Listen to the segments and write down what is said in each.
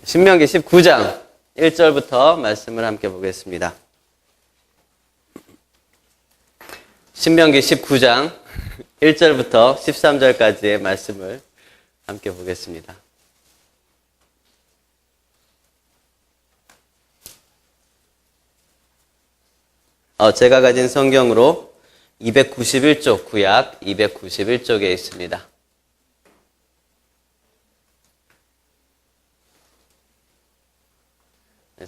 신명기 19장 1절부터 말씀을 함께 보겠습니다. 신명기 19장 1절부터 13절까지의 말씀을 함께 보겠습니다. 제가 가진 성경으로 291쪽, 구약 291쪽에 있습니다.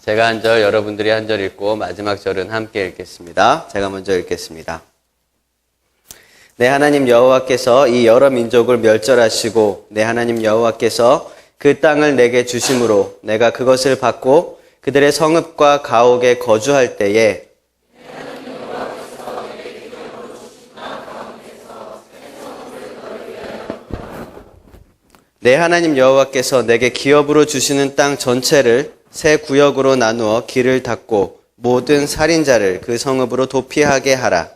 제가 한 절, 여러분들이 한 절 읽고 마지막 절은 함께 읽겠습니다. 제가 먼저 읽겠습니다. 내 하나님 여호와께서 이 여러 민족을 멸절하시고 내 하나님 여호와께서 그 땅을 내게 주심으로 내가 그것을 받고 그들의 성읍과 가옥에 거주할 때에 내 하나님 여호와께서 내게 기업으로 주시는 땅 전체를 세 구역으로 나누어 길을 닫고 모든 살인자를 그 성읍으로 도피하게 하라.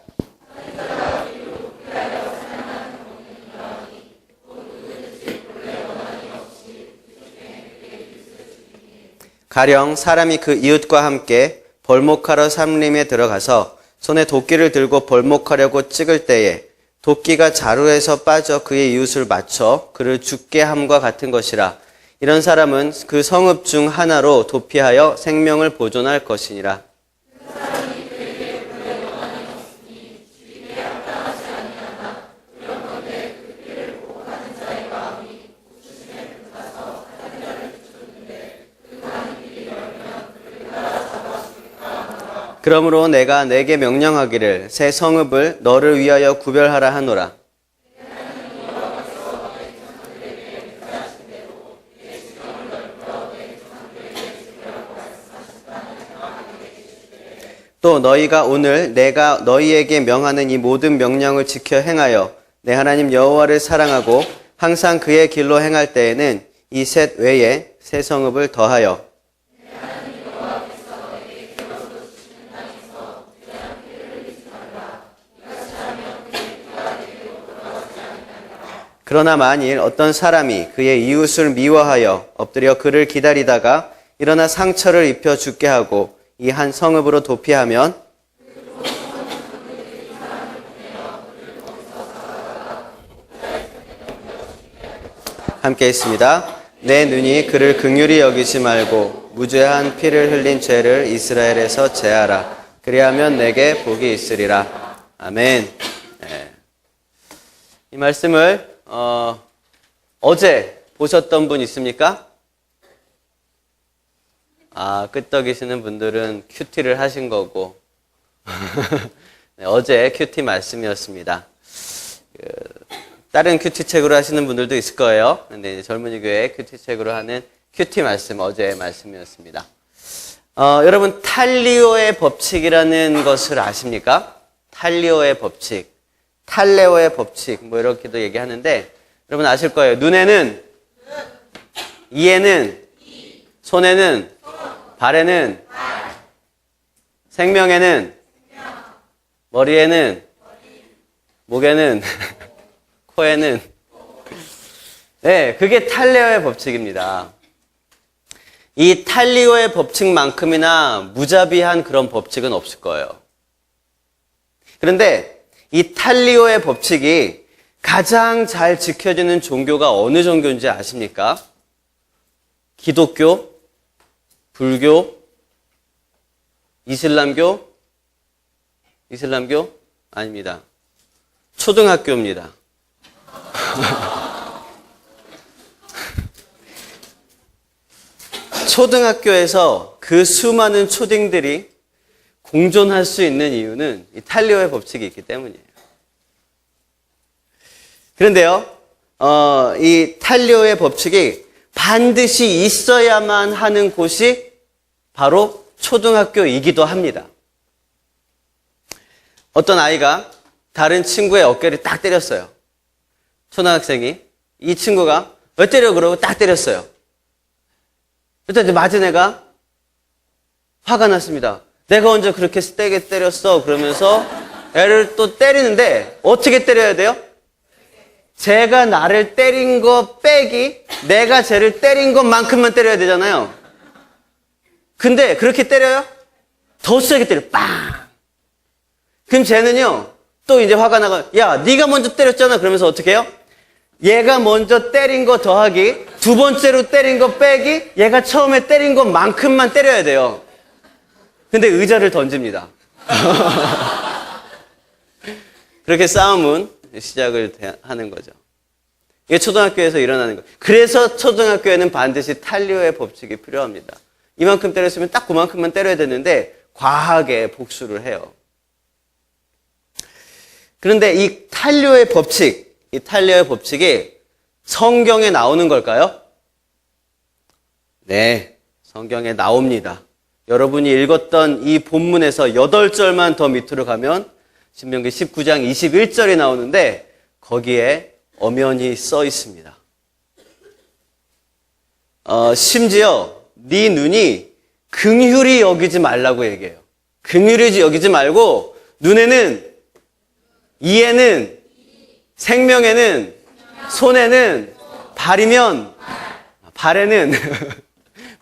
가령 사람이 그 이웃과 함께 벌목하러 삼림에 들어가서 손에 도끼를 들고 벌목하려고 찍을 때에 도끼가 자루에서 빠져 그의 이웃을 맞춰 그를 죽게 함과 같은 것이라. 이런 사람은 그 성읍 중 하나로 도피하여 생명을 보존할 것이니라. 그러므로 내가 내게 명령하기를 새 성읍을 너를 위하여 구별하라 하노라. 또 너희가 오늘 내가 너희에게 명하는 이 모든 명령을 지켜 행하여 내 하나님 여호와를 사랑하고 항상 그의 길로 행할 때에는 이 셋 외에 새 성읍을 더하여 그러나 만일 어떤 사람이 그의 이웃을 미워하여 엎드려 그를 기다리다가 일어나 상처를 입혀 죽게 하고 이 한 성읍으로 도피하면 함께 있습니다. 내 눈이 그를 긍휼히 여기지 말고 무죄한 피를 흘린 죄를 이스라엘에서 제하라. 그리하면 내게 복이 있으리라. 아멘. 네. 이 말씀을 어제 보셨던 분 있습니까? 끄떡이시는 분들은 큐티를 하신 거고 네, 어제 큐티 말씀이었습니다. 다른 큐티 책으로 하시는 분들도 있을 거예요. 근데 이제 젊은이 교회 큐티 책으로 하는 큐티 말씀, 어제의 말씀이었습니다. 여러분 탈리오의 법칙이라는 것을 아십니까? 탈리오의 법칙, 탈레오의 법칙, 뭐 이렇게도 얘기하는데 여러분 아실 거예요. 눈에는, 이에는, 손에는, 발에는, 생명에는, 머리에는, 목에는, 코에는. 네, 그게 탈레오의 법칙입니다. 이 탈리오의 법칙만큼이나 무자비한 그런 법칙은 없을 거예요. 그런데 이 탈리오의 법칙이 가장 잘 지켜지는 종교가 어느 종교인지 아십니까? 기독교, 불교, 이슬람교? 이슬람교? 아닙니다. 초등학교입니다. 초등학교에서 그 수많은 초딩들이 공존할 수 있는 이유는 이 탈리오의 법칙이 있기 때문이에요. 그런데요, 이 탈리오의 법칙이 반드시 있어야만 하는 곳이 바로 초등학교이기도 합니다. 어떤 아이가 다른 친구의 어깨를 딱 때렸어요. 초등학생이. 이 친구가 왜 때려? 그러고 딱 때렸어요. 그때 맞은 애가 화가 났습니다. 내가 언제 그렇게 세게 때렸어? 그러면서 애를 또 때리는데 어떻게 때려야 돼요? 쟤가 나를 때린 거 빼기 내가 쟤를 때린 것만큼만 때려야 되잖아요. 근데 그렇게 때려요? 더 세게 때려. 빵! 그럼 쟤는요, 또 이제 화가 나가, 야, 네가 먼저 때렸잖아. 그러면서 어떻게 해요? 얘가 먼저 때린 거 더하기, 두 번째로 때린 거 빼기, 얘가 처음에 때린 것만큼만 때려야 돼요. 근데 의자를 던집니다. 그렇게 싸움은 시작을 하는 거죠. 이게 초등학교에서 일어나는 거예요. 그래서 초등학교에는 반드시 탄료의 법칙이 필요합니다. 이만큼 때렸으면 딱 그만큼만 때려야 되는데 과하게 복수를 해요. 그런데 이 탄료의 법칙이 성경에 나오는 걸까요? 네, 성경에 나옵니다. 여러분이 읽었던 이 본문에서 8절만 더 밑으로 가면 신명기 19장 21절이 나오는데 거기에 엄연히 써 있습니다. 심지어 네 눈이 긍휼히 여기지 말라고 얘기해요. 긍휼히 여기지 말고 눈에는, 이에는, 생명에는, 손에는, 발이면 발에는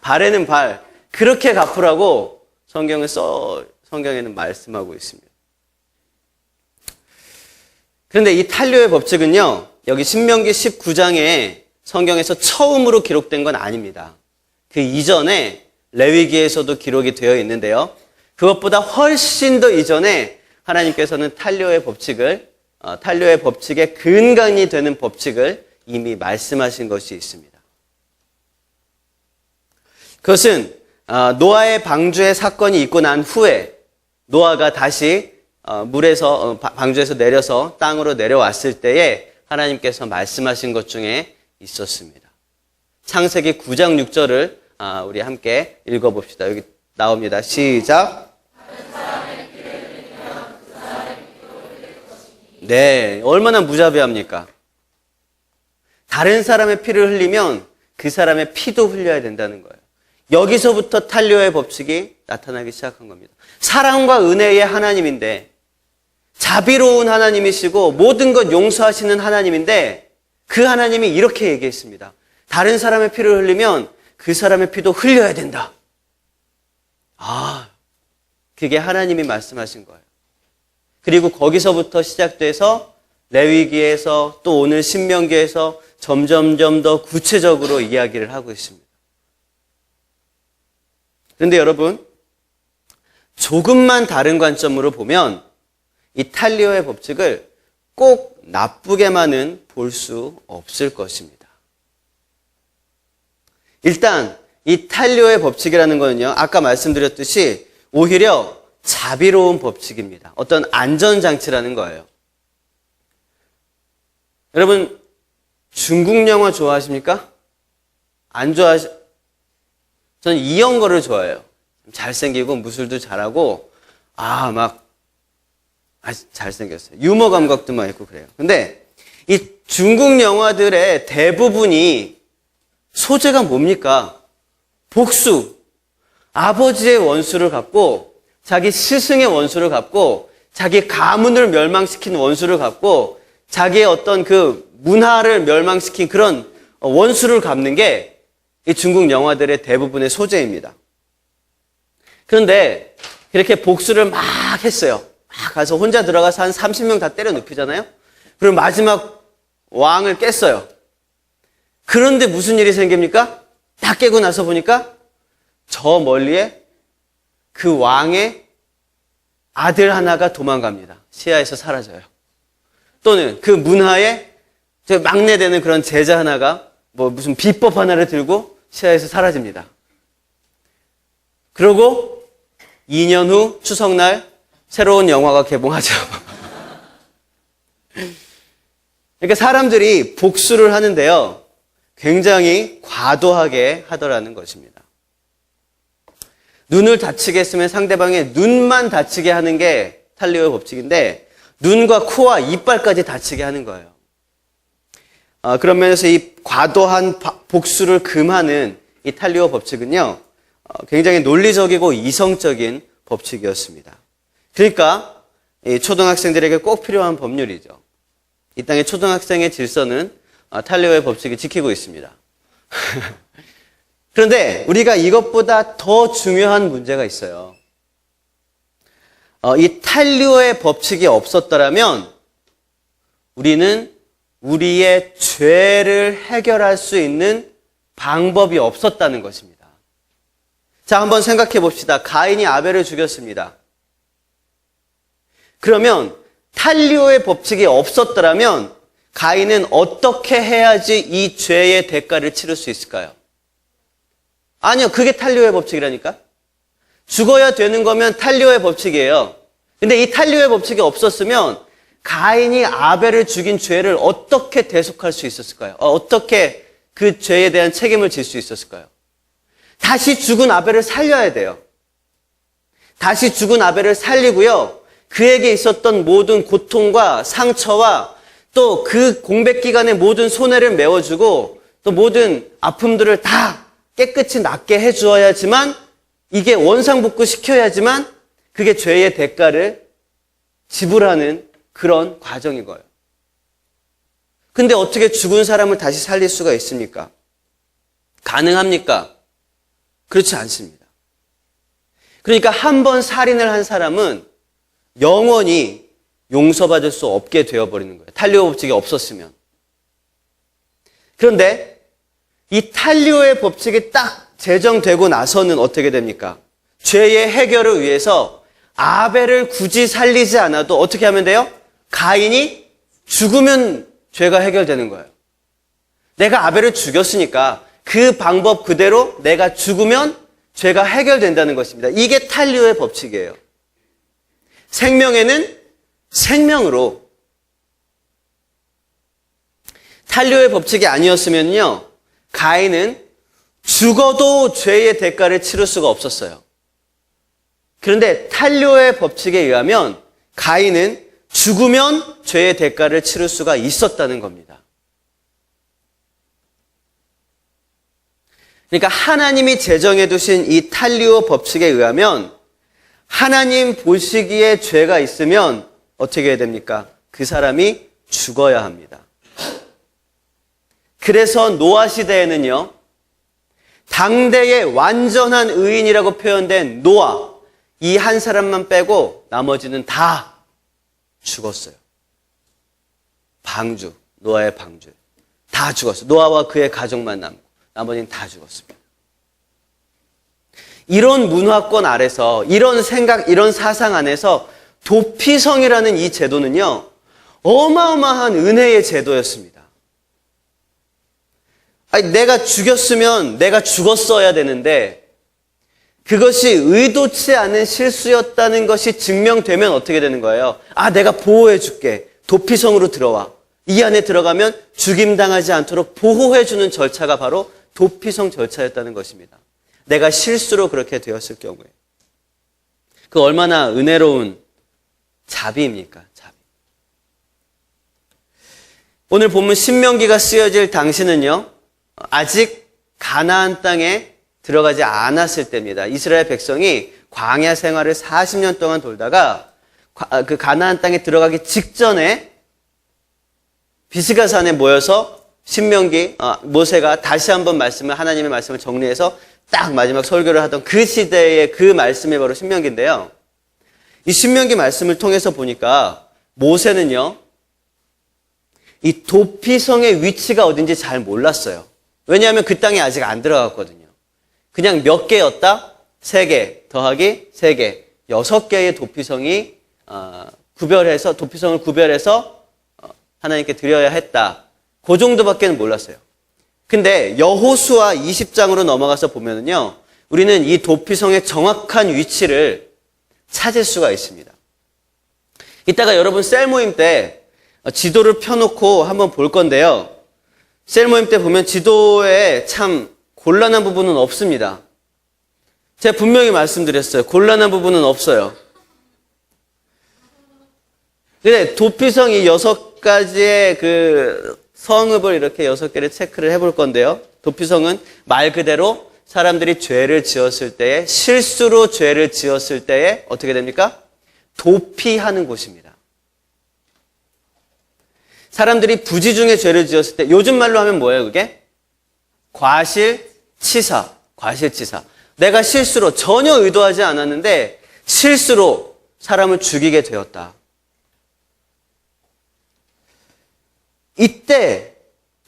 발에는 발, 그렇게 갚으라고 성경에는 말씀하고 있습니다. 그런데 이 탄료의 법칙은요, 여기 신명기 19장에 성경에서 처음으로 기록된 건 아닙니다. 그 이전에 레위기에서도 기록이 되어 있는데요. 그것보다 훨씬 더 이전에 하나님께서는 탄료의 법칙의 근간이 되는 법칙을 이미 말씀하신 것이 있습니다. 그것은 노아의 방주의 사건이 있고 난 후에 노아가 다시 방주에서 내려서 땅으로 내려왔을 때에 하나님께서 말씀하신 것 중에 있었습니다. 창세기 9장 6절을 우리 함께 읽어봅시다. 여기 나옵니다. 시작. 네, 얼마나 무자비합니까? 다른 사람의 피를 흘리면 그 사람의 피도 흘려야 된다는 거예요. 여기서부터 탄료의 법칙이 나타나기 시작한 겁니다. 사랑과 은혜의 하나님인데, 자비로운 하나님이시고 모든 것 용서하시는 하나님인데, 그 하나님이 이렇게 얘기했습니다. 다른 사람의 피를 흘리면 그 사람의 피도 흘려야 된다. 그게 하나님이 말씀하신 거예요. 그리고 거기서부터 시작돼서 레위기에서 또 오늘 신명기에서 점점점 더 구체적으로 이야기를 하고 있습니다. 그런데 여러분, 조금만 다른 관점으로 보면 이 탄료의 법칙을 꼭 나쁘게만은 볼 수 없을 것입니다. 일단 이 탄료의 법칙이라는 거는요, 아까 말씀드렸듯이 오히려 자비로운 법칙입니다. 어떤 안전장치라는 거예요. 여러분, 중국 영화 좋아하십니까? 안 저는 이영거를 좋아해요. 잘생기고 무술도 잘하고 잘생겼어요. 유머 감각도 막 있고 그래요. 근데 이 중국 영화들의 대부분이 소재가 뭡니까? 복수. 아버지의 원수를 갚고 자기 스승의 원수를 갚고 자기 가문을 멸망시킨 원수를 갚고 자기의 어떤 그 문화를 멸망시킨 그런 원수를 갚는 게 이 중국 영화들의 대부분의 소재입니다. 그런데 그렇게 복수를 막 했어요. 막 가서 혼자 들어가서 한 30명 다 때려 눕히잖아요. 그리고 마지막 왕을 깼어요. 그런데 무슨 일이 생깁니까? 다 깨고 나서 보니까 저 멀리에 그 왕의 아들 하나가 도망갑니다. 시야에서 사라져요. 또는 그 문화에 막내되는 그런 제자 하나가 무슨 비법 하나를 들고 시야에서 사라집니다. 그러고 2년 후 추석날 새로운 영화가 개봉하죠. 그러니까 사람들이 복수를 하는데요, 굉장히 과도하게 하더라는 것입니다. 눈을 다치게 했으면 상대방의 눈만 다치게 하는 게 탄료의 법칙인데 눈과 코와 이빨까지 다치게 하는 거예요. 그런 면에서 이 과도한 복수를 금하는 이 탄료 법칙은요, 굉장히 논리적이고 이성적인 법칙이었습니다. 그러니까 이 초등학생들에게 꼭 필요한 법률이죠. 이 땅의 초등학생의 질서는 탈리오의 법칙이 지키고 있습니다. 그런데 우리가 이것보다 더 중요한 문제가 있어요. 이 탈리오의 법칙이 없었더라면 우리는 우리의 죄를 해결할 수 있는 방법이 없었다는 것입니다. 자, 한번 생각해 봅시다. 가인이 아벨을 죽였습니다. 그러면 탈리오의 법칙이 없었더라면 가인은 어떻게 해야지 이 죄의 대가를 치를 수 있을까요? 아니요, 그게 탈리오의 법칙이라니까. 죽어야 되는 거면 탈리오의 법칙이에요. 근데 이 탈리오의 법칙이 없었으면 가인이 아벨을 죽인 죄를 어떻게 대속할 수 있었을까요? 어떻게 그 죄에 대한 책임을 질 수 있었을까요? 다시 죽은 아벨을 살려야 돼요. 다시 죽은 아벨을 살리고요. 그에게 있었던 모든 고통과 상처와 또 그 공백 기간의 모든 손해를 메워주고 또 모든 아픔들을 다 깨끗이 낫게 해주어야지만 이게 원상복구 시켜야지만 그게 죄의 대가를 지불하는 그런 과정인 거예요. 근데 어떻게 죽은 사람을 다시 살릴 수가 있습니까? 가능합니까? 그렇지 않습니다. 그러니까 한 번 살인을 한 사람은 영원히 용서받을 수 없게 되어버리는 거예요. 탈리오 법칙이 없었으면. 그런데 이 탈리오의 법칙이 딱 제정되고 나서는 어떻게 됩니까? 죄의 해결을 위해서 아벨을 굳이 살리지 않아도 어떻게 하면 돼요? 가인이 죽으면 죄가 해결되는 거예요. 내가 아벨을 죽였으니까 그 방법 그대로 내가 죽으면 죄가 해결된다는 것입니다. 이게 탈리오의 법칙이에요. 생명에는 생명으로. 탈리오의 법칙이 아니었으면요, 가인은 죽어도 죄의 대가를 치를 수가 없었어요. 그런데 탈리오의 법칙에 의하면 가인은 죽으면 죄의 대가를 치를 수가 있었다는 겁니다. 그러니까 하나님이 제정해 두신 이 탈리오 법칙에 의하면 하나님 보시기에 죄가 있으면 어떻게 해야 됩니까? 그 사람이 죽어야 합니다. 그래서 노아 시대에는요, 당대의 완전한 의인이라고 표현된 노아, 이 한 사람만 빼고 나머지는 다 죽었어요. 방주, 노아의 방주. 다 죽었어요. 노아와 그의 가족만 남고 나머지는 다 죽었습니다. 이런 문화권 아래서, 이런 생각, 이런 사상 안에서 도피성이라는 이 제도는요, 어마어마한 은혜의 제도였습니다. 아니, 내가 죽였으면 내가 죽었어야 되는데 그것이 의도치 않은 실수였다는 것이 증명되면 어떻게 되는 거예요? 아, 내가 보호해 줄게. 도피성으로 들어와. 이 안에 들어가면 죽임당하지 않도록 보호해주는 절차가 바로 도피성 절차였다는 것입니다. 내가 실수로 그렇게 되었을 경우에. 그 얼마나 은혜로운 자비입니까? 자비. 오늘 본문 신명기가 쓰여질 당시는요, 아직 가나안 땅에 들어가지 않았을 때입니다. 이스라엘 백성이 광야 생활을 40년 동안 돌다가 그 가나안 땅에 들어가기 직전에 비스가산에 모여서 신명기, 모세가 다시 한번 하나님의 말씀을 정리해서 딱 마지막 설교를 하던 그 시대의 그 말씀이 바로 신명기인데요. 이 신명기 말씀을 통해서 보니까 모세는요, 이 도피성의 위치가 어딘지 잘 몰랐어요. 왜냐하면 그 땅에 아직 안 들어갔거든요. 그냥 몇 개였다? 3개 더하기 3개, 6개의 도피성이 도피성을 구별해서 하나님께 드려야 했다. 그 정도밖에는 몰랐어요. 근데 여호수아 20장으로 넘어가서 보면은요, 우리는 이 도피성의 정확한 위치를 찾을 수가 있습니다. 이따가 여러분 셀 모임 때 지도를 펴놓고 한번 볼 건데요. 셀 모임 때 보면 지도에 참 곤란한 부분은 없습니다. 제가 분명히 말씀드렸어요. 곤란한 부분은 없어요. 근데 도피성이 6가지의 그 성읍을 이렇게 6개를 체크를 해볼 건데요. 도피성은 말 그대로 사람들이 죄를 지었을 때에, 실수로 죄를 지었을 때에 어떻게 됩니까? 도피하는 곳입니다. 사람들이 부지중에 죄를 지었을 때 요즘 말로 하면 뭐예요, 그게? 과실치사. 과실치사. 내가 실수로 전혀 의도하지 않았는데 실수로 사람을 죽이게 되었다. 이때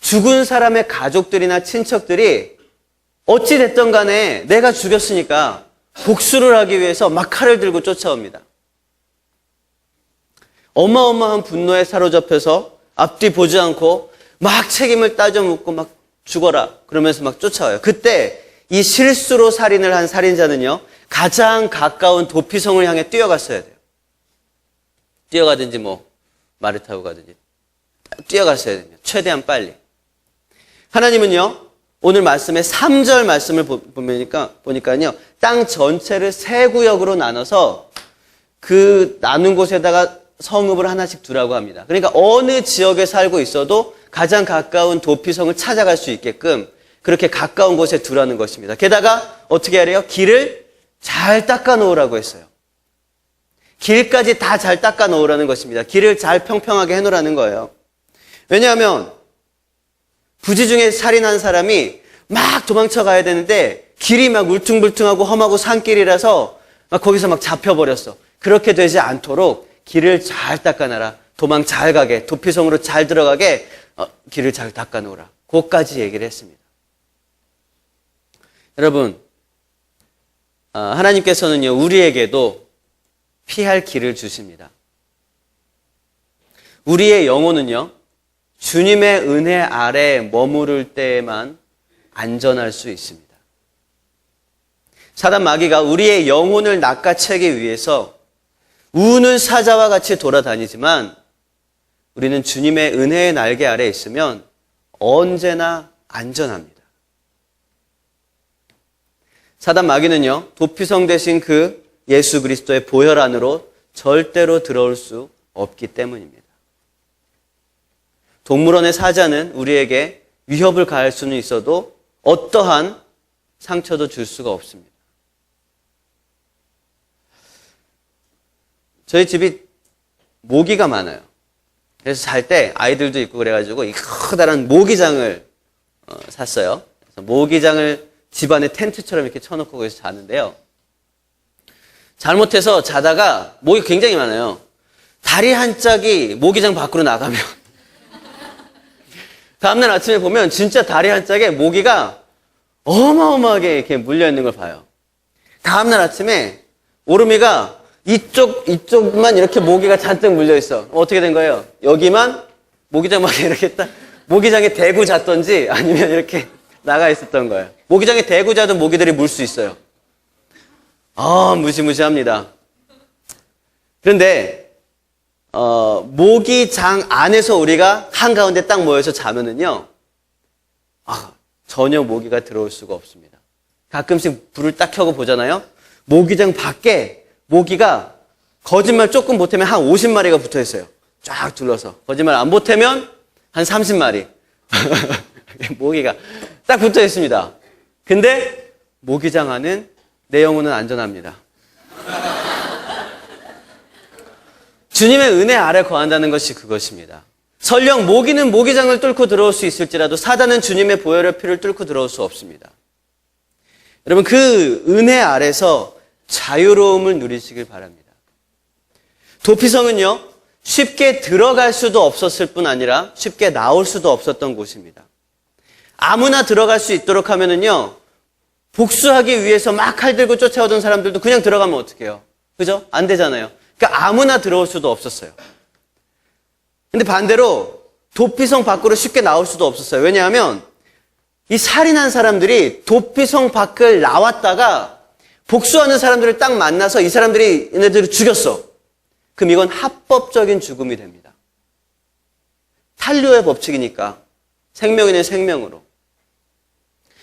죽은 사람의 가족들이나 친척들이 어찌 됐든 간에 내가 죽였으니까 복수를 하기 위해서 막 칼을 들고 쫓아옵니다. 어마어마한 분노에 사로잡혀서 앞뒤 보지 않고 막 책임을 따져 묻고 막 죽어라 그러면서 막 쫓아와요. 그때 이 실수로 살인을 한 살인자는요, 가장 가까운 도피성을 향해 뛰어갔어야 돼요. 뛰어가든지 뭐 말을 타고 가든지 뛰어갔어야 됩니다. 최대한 빨리. 하나님은요, 오늘 말씀의 3절 말씀을 보니까요, 땅 전체를 세 구역으로 나눠서 그 나눈 곳에다가 성읍을 하나씩 두라고 합니다. 그러니까 어느 지역에 살고 있어도 가장 가까운 도피성을 찾아갈 수 있게끔 그렇게 가까운 곳에 두라는 것입니다. 게다가 어떻게 하래요? 길을 잘 닦아 놓으라고 했어요. 길까지 다 잘 닦아 놓으라는 것입니다. 길을 잘 평평하게 해놓으라는 거예요. 왜냐하면 부지중에 살인한 사람이 막 도망쳐 가야 되는데 길이 막 울퉁불퉁하고 험하고 산길이라서 막 거기서 막 잡혀버렸어. 그렇게 되지 않도록 길을 잘 닦아놔라. 도망 잘 가게, 도피성으로 잘 들어가게 길을 잘 닦아놓으라. 그것까지 얘기를 했습니다. 여러분, 하나님께서는요, 우리에게도 피할 길을 주십니다. 우리의 영혼은요, 주님의 은혜 아래 머무를 때에만 안전할 수 있습니다. 사단 마귀가 우리의 영혼을 낚아채기 위해서 우는 사자와 같이 돌아다니지만 우리는 주님의 은혜의 날개 아래 있으면 언제나 안전합니다. 사단 마귀는요, 도피성 대신 그 예수 그리스도의 보혈 안으로 절대로 들어올 수 없기 때문입니다. 동물원의 사자는 우리에게 위협을 가할 수는 있어도 어떠한 상처도 줄 수가 없습니다. 저희 집이 모기가 많아요. 그래서 잘 때 아이들도 있고 그래가지고 이 커다란 모기장을 샀어요. 그래서 모기장을 집안에 텐트처럼 이렇게 쳐놓고 거기서 자는데요. 잘못해서 자다가 모기가 굉장히 많아요. 다리 한 짝이 모기장 밖으로 나가면 다음날 아침에 보면 진짜 다리 한 짝에 모기가 어마어마하게 이렇게 물려있는 걸 봐요. 다음날 아침에 오름이가 이쪽만 이렇게 모기가 잔뜩 물려있어. 어떻게 된 거예요? 여기만 모기장 막 이렇게 딱 모기장에 대고 잤던지 아니면 이렇게 나가 있었던 거예요. 모기장에 대고 자도 모기들이 물 수 있어요. 무시무시합니다. 그런데 모기장 안에서 우리가 한가운데 딱 모여서 자면은요, 전혀 모기가 들어올 수가 없습니다. 가끔씩 불을 딱 켜고 보잖아요. 모기장 밖에 모기가 거짓말 조금 보태면 한 50마리가 붙어 있어요. 쫙 둘러서. 거짓말 안 보태면 한 30마리. 모기가 딱 붙어 있습니다. 근데 모기장 안은 내 영혼은 안전합니다. 주님의 은혜 아래 거한다는 것이 그것입니다. 설령 모기는 모기장을 뚫고 들어올 수 있을지라도 사단은 주님의 보혈의 피를 뚫고 들어올 수 없습니다. 여러분, 그 은혜 아래서 자유로움을 누리시길 바랍니다. 도피성은요, 쉽게 들어갈 수도 없었을 뿐 아니라 쉽게 나올 수도 없었던 곳입니다. 아무나 들어갈 수 있도록 하면은요, 복수하기 위해서 막 칼 들고 쫓아오던 사람들도 그냥 들어가면 어떡해요? 그죠? 안 되잖아요. 그러니까 아무나 들어올 수도 없었어요. 근데 반대로 도피성 밖으로 쉽게 나올 수도 없었어요. 왜냐하면 이 살인한 사람들이 도피성 밖을 나왔다가 복수하는 사람들을 딱 만나서 이 사람들이 얘네들을 죽였어. 그럼 이건 합법적인 죽음이 됩니다. 탄류의 법칙이니까 생명이네 생명으로.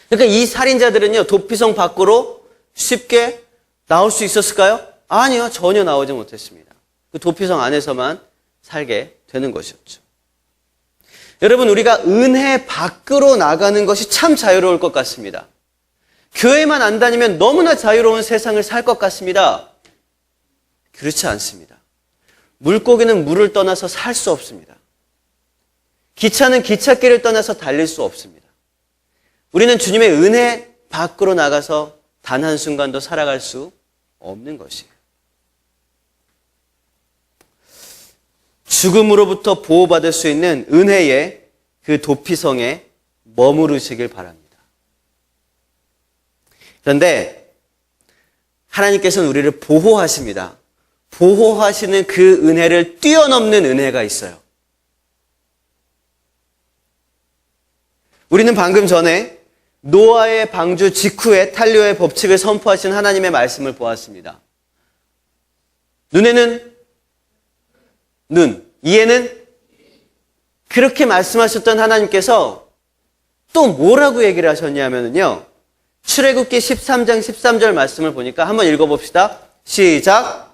그러니까 이 살인자들은요, 도피성 밖으로 쉽게 나올 수 있었을까요? 아니요, 전혀 나오지 못했습니다. 그 도피성 안에서만 살게 되는 것이었죠. 여러분, 우리가 은혜 밖으로 나가는 것이 참 자유로울 것 같습니다. 교회만 안 다니면 너무나 자유로운 세상을 살 것 같습니다. 그렇지 않습니다. 물고기는 물을 떠나서 살 수 없습니다. 기차는 기찻길을 떠나서 달릴 수 없습니다. 우리는 주님의 은혜 밖으로 나가서 단 한순간도 살아갈 수 없는 것이에요. 죽음으로부터 보호받을 수 있는 은혜의 그 도피성에 머무르시길 바랍니다. 그런데 하나님께서는 우리를 보호하십니다. 보호하시는 그 은혜를 뛰어넘는 은혜가 있어요. 우리는 방금 전에 노아의 방주 직후에 탄료의 법칙을 선포하신 하나님의 말씀을 보았습니다. 눈에는 눈, 이에는 그렇게 말씀하셨던 하나님께서 또 뭐라고 얘기를 하셨냐면요. 출애굽기 13장 13절 말씀을 보니까 한번 읽어봅시다. 시작.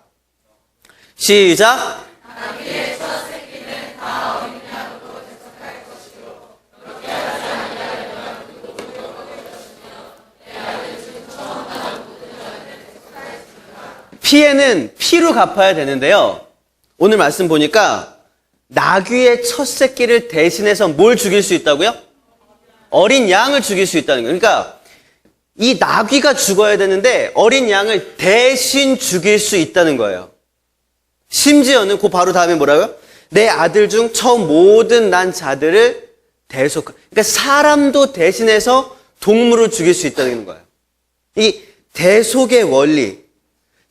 나귀의 첫 새끼는 다 어린 양으로 대속할 것이요 그렇게 하지 아니하려면 그 모든 것을 것이며 내 아들 중 처음 나는 모든 자는 대속하였습니다. 피해는 피로 갚아야 되는데요. 오늘 말씀 보니까 나귀의 첫 새끼를 대신해서 뭘 죽일 수 있다고요? 어린 양을 죽일 수 있다는 거예요. 그러니까 이 나귀가 죽어야 되는데 어린 양을 대신 죽일 수 있다는 거예요. 심지어는 그 바로 다음에 뭐라고요? 내 아들 중 처음 모든 난 자들을 그러니까 사람도 대신해서 동물을 죽일 수 있다는 거예요. 이 대속의 원리,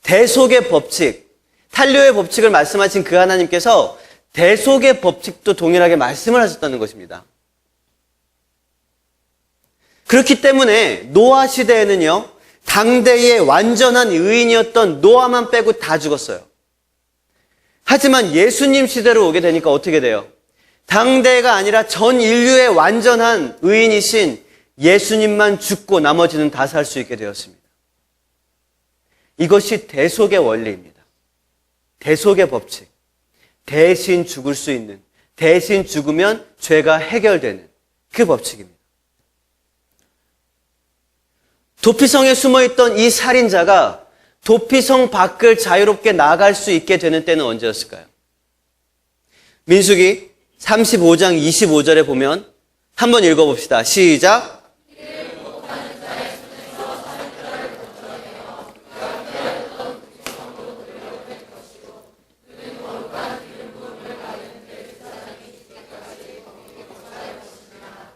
대속의 법칙, 탄료의 법칙을 말씀하신 그 하나님께서 대속의 법칙도 동일하게 말씀을 하셨다는 것입니다. 그렇기 때문에 노아 시대에는요, 당대의 완전한 의인이었던 노아만 빼고 다 죽었어요. 하지만 예수님 시대로 오게 되니까 어떻게 돼요? 당대가 아니라 전 인류의 완전한 의인이신 예수님만 죽고 나머지는 다 살 수 있게 되었습니다. 이것이 대속의 원리입니다. 대속의 법칙. 대신 죽을 수 있는, 대신 죽으면 죄가 해결되는 그 법칙입니다. 도피성에 숨어있던 이 살인자가 도피성 밖을 자유롭게 나갈 수 있게 되는 때는 언제였을까요? 민수기 35장 25절에 보면 한번 읽어봅시다. 시작.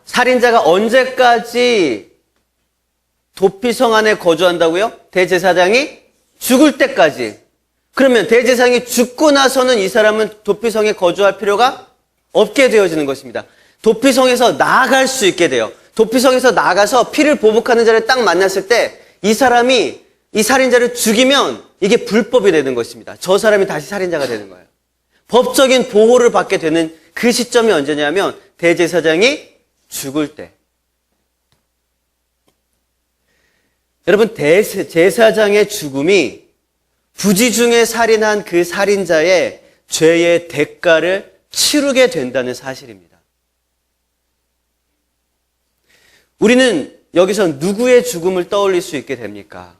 살인자가 언제까지 도피성 안에 거주한다고요? 대제사장이 죽을 때까지. 그러면 대제사장이 죽고 나서는 이 사람은 도피성에 거주할 필요가 없게 되어지는 것입니다. 도피성에서 나아갈 수 있게 돼요. 도피성에서 나가서 피를 보복하는 자를 딱 만났을 때 이 사람이 이 살인자를 죽이면 이게 불법이 되는 것입니다. 저 사람이 다시 살인자가 되는 거예요. 법적인 보호를 받게 되는 그 시점이 언제냐면 대제사장이 죽을 때. 여러분, 대제사장의 죽음이 부지 중에 살인한 그 살인자의 죄의 대가를 치르게 된다는 사실입니다. 우리는 여기서 누구의 죽음을 떠올릴 수 있게 됩니까?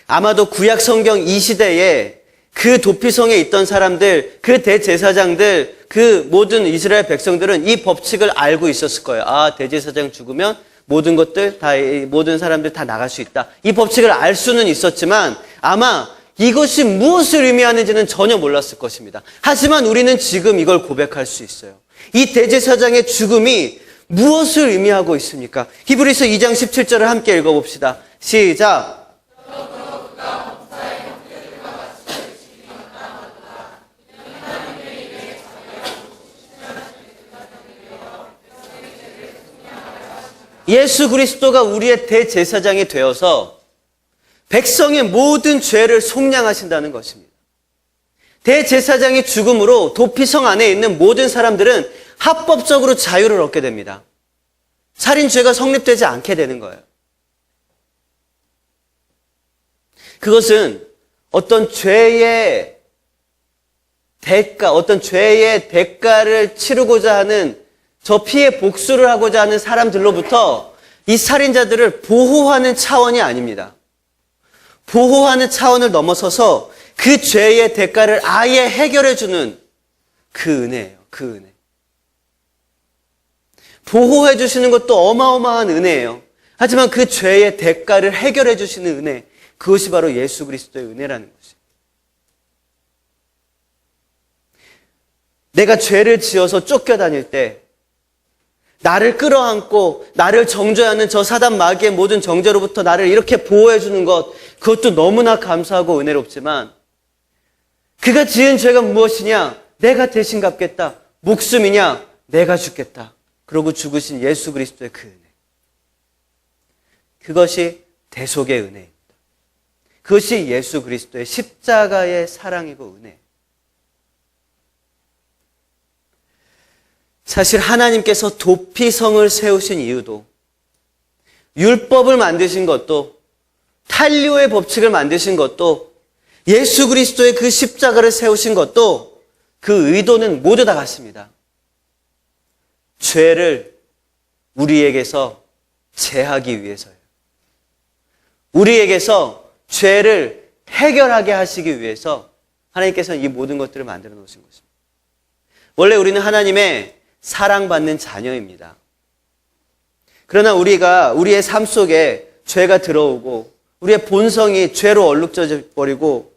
아마도 구약 성경 이 시대에 그 도피성에 있던 사람들, 그 대제사장들, 그 모든 이스라엘 백성들은 이 법칙을 알고 있었을 거예요. 아, 대제사장 죽으면 모든 것들 다, 모든 사람들 다 나갈 수 있다. 이 법칙을 알 수는 있었지만 아마 이것이 무엇을 의미하는지는 전혀 몰랐을 것입니다. 하지만 우리는 지금 이걸 고백할 수 있어요. 이 대제사장의 죽음이 무엇을 의미하고 있습니까? 히브리서 2장 17절을 함께 읽어봅시다. 시작. 예수 그리스도가 우리의 대제사장이 되어서 백성의 모든 죄를 속량하신다는 것입니다. 대제사장이 죽음으로 도피성 안에 있는 모든 사람들은 합법적으로 자유를 얻게 됩니다. 살인죄가 성립되지 않게 되는 거예요. 그것은 어떤 죄의 대가를 치르고자 하는 저 피해 복수를 하고자 하는 사람들로부터 이 살인자들을 보호하는 차원이 아닙니다. 보호하는 차원을 넘어서서 그 죄의 대가를 아예 해결해주는 그 은혜예요. 그 은혜. 보호해 주시는 것도 어마어마한 은혜예요. 하지만 그 죄의 대가를 해결해 주시는 은혜, 그것이 바로 예수 그리스도의 은혜라는 것이에요. 내가 죄를 지어서 쫓겨다닐 때 나를 끌어안고 나를 정죄하는 저 사단 마귀의 모든 정죄로부터 나를 이렇게 보호해 주는 것, 그것도 너무나 감사하고 은혜롭지만 그가 지은 죄가 무엇이냐? 내가 대신 갚겠다. 목숨이냐? 내가 죽겠다. 그러고 죽으신 예수 그리스도의 그 은혜. 그것이 대속의 은혜입니다. 그것이 예수 그리스도의 십자가의 사랑이고 은혜. 사실 하나님께서 도피성을 세우신 이유도, 율법을 만드신 것도, 탄류의 법칙을 만드신 것도, 예수 그리스도의 그 십자가를 세우신 것도 그 의도는 모두 다 같습니다. 죄를 우리에게서 제하기 위해서예요. 우리에게서 죄를 해결하게 하시기 위해서 하나님께서는 이 모든 것들을 만들어 놓으신 것입니다. 원래 우리는 하나님의 사랑받는 자녀입니다. 그러나 우리가 우리의 삶 속에 죄가 들어오고 우리의 본성이 죄로 얼룩져 버리고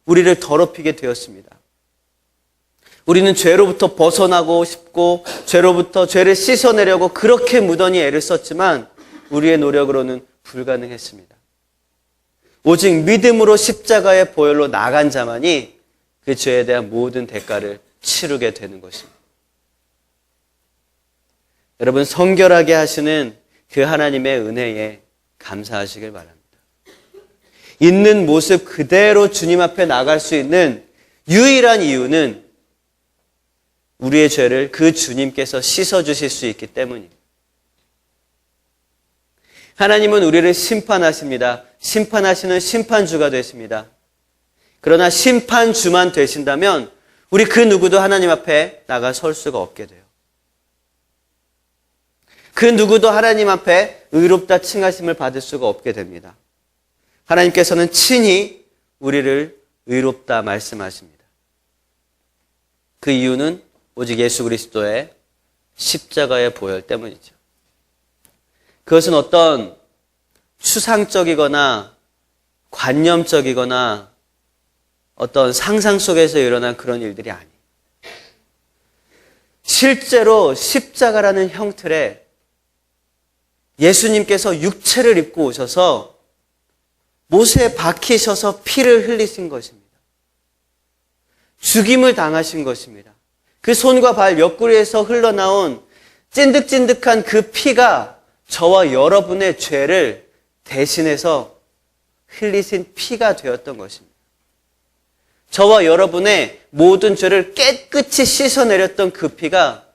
우리를 더럽히게 되었습니다. 우리는 죄로부터 벗어나고 싶고 죄로부터 죄를 씻어내려고 그렇게 무던히 애를 썼지만 우리의 노력으로는 불가능했습니다. 오직 믿음으로 십자가의 보혈로 나간 자만이 그 죄에 대한 모든 대가를 치르게 되는 것입니다. 여러분, 성결하게 하시는 그 하나님의 은혜에 감사하시길 바랍니다. 있는 모습 그대로 주님 앞에 나갈 수 있는 유일한 이유는 우리의 죄를 그 주님께서 씻어주실 수 있기 때문입니다. 하나님은 우리를 심판하십니다. 심판하시는 심판주가 되십니다. 그러나 심판주만 되신다면 우리 그 누구도 하나님 앞에 나가 설 수가 없게 돼요. 그 누구도 하나님 앞에 의롭다 칭하심을 받을 수가 없게 됩니다. 하나님께서는 친히 우리를 의롭다 말씀하십니다. 그 이유는 오직 예수 그리스도의 십자가의 보혈 때문이죠. 그것은 어떤 추상적이거나 관념적이거나 어떤 상상 속에서 일어난 그런 일들이 아니에요. 실제로 십자가라는 형틀에 예수님께서 육체를 입고 오셔서 못에 박히셔서 피를 흘리신 것입니다. 죽임을 당하신 것입니다. 그 손과 발 옆구리에서 흘러나온 찐득찐득한 그 피가 저와 여러분의 죄를 대신해서 흘리신 피가 되었던 것입니다. 저와 여러분의 모든 죄를 깨끗이 씻어내렸던 그 피가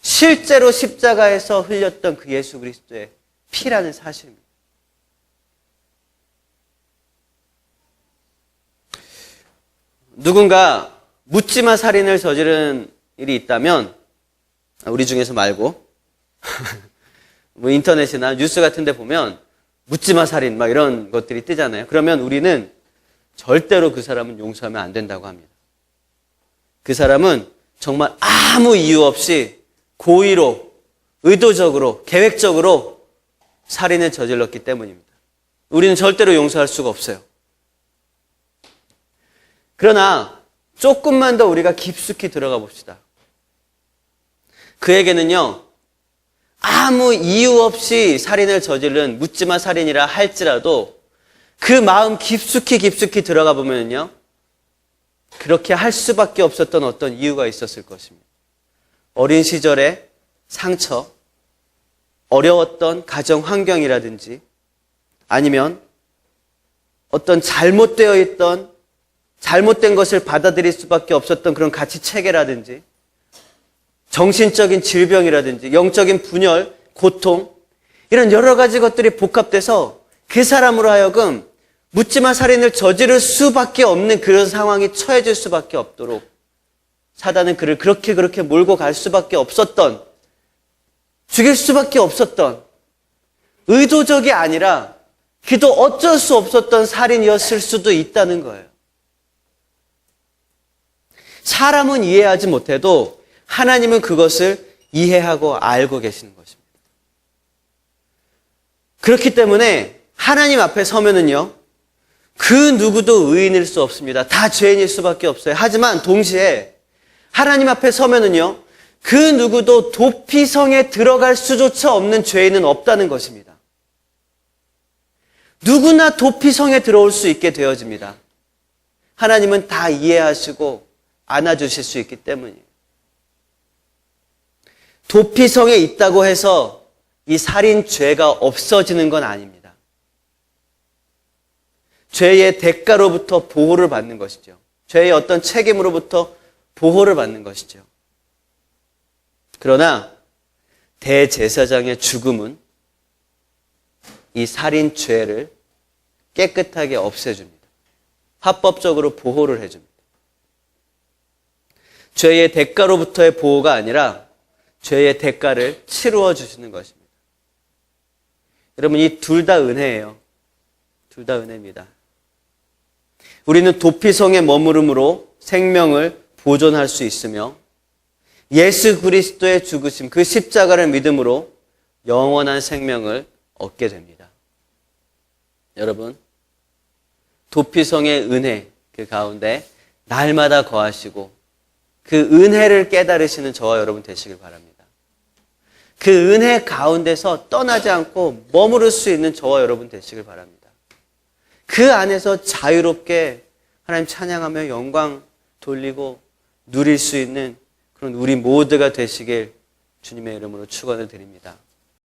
실제로 십자가에서 흘렸던 그 예수 그리스도의 피라는 사실입니다. 누군가 묻지마 살인을 저지른 일이 있다면, 우리 중에서 말고 뭐 인터넷이나 뉴스 같은 데 보면 묻지마 살인 막 이런 것들이 뜨잖아요. 그러면 우리는 절대로 그 사람은 용서하면 안 된다고 합니다. 그 사람은 정말 아무 이유 없이 고의로, 의도적으로, 계획적으로 살인을 저질렀기 때문입니다. 우리는 절대로 용서할 수가 없어요. 그러나 조금만 더 우리가 깊숙이 들어가 봅시다. 그에게는요, 아무 이유 없이 살인을 저지른 묻지마 살인이라 할지라도 그 마음 깊숙이 들어가 보면요, 그렇게 할 수밖에 없었던 어떤 이유가 있었을 것입니다. 어린 시절의 상처, 어려웠던 가정 환경이라든지 아니면 어떤 잘못되어 있던 잘못된 것을 받아들일 수밖에 없었던 그런 가치 체계라든지 정신적인 질병이라든지 영적인 분열, 고통, 이런 여러 가지 것들이 복합돼서 그 사람으로 하여금 묻지마 살인을 저지를 수밖에 없는 그런 상황이 처해질 수밖에 없도록 사단은 그를 그렇게 몰고 갈 수밖에 없었던, 죽일 수밖에 없었던, 의도적이 아니라 그도 어쩔 수 없었던 살인이었을 수도 있다는 거예요. 사람은 이해하지 못해도 하나님은 그것을 이해하고 알고 계시는 것입니다. 그렇기 때문에 하나님 앞에 서면은요, 그 누구도 의인일 수 없습니다. 다 죄인일 수밖에 없어요. 하지만 동시에 하나님 앞에 서면은요, 그 누구도 도피성에 들어갈 수조차 없는 죄인은 없다는 것입니다. 누구나 도피성에 들어올 수 있게 되어집니다. 하나님은 다 이해하시고 안아주실 수 있기 때문이에요. 도피성에 있다고 해서 이 살인 죄가 없어지는 건 아닙니다. 죄의 대가로부터 보호를 받는 것이죠. 죄의 어떤 책임으로부터 보호를 받는 것이죠. 그러나 대제사장의 죽음은 이 살인 죄를 깨끗하게 없애줍니다. 합법적으로 보호를 해줍니다. 죄의 대가로부터의 보호가 아니라 죄의 대가를 치루어 주시는 것입니다. 여러분, 이 둘 다 은혜예요. 둘 다 은혜입니다. 우리는 도피성에 머무름으로 생명을 보존할 수 있으며 예수 그리스도의 죽으심, 그 십자가를 믿음으로 영원한 생명을 얻게 됩니다. 여러분, 도피성의 은혜 그 가운데 날마다 거하시고 그 은혜를 깨달으시는 저와 여러분 되시길 바랍니다. 그 은혜 가운데서 떠나지 않고 머무를 수 있는 저와 여러분 되시길 바랍니다. 그 안에서 자유롭게 하나님 찬양하며 영광 돌리고 누릴 수 있는 그런 우리 모두가 되시길 주님의 이름으로 축원을 드립니다.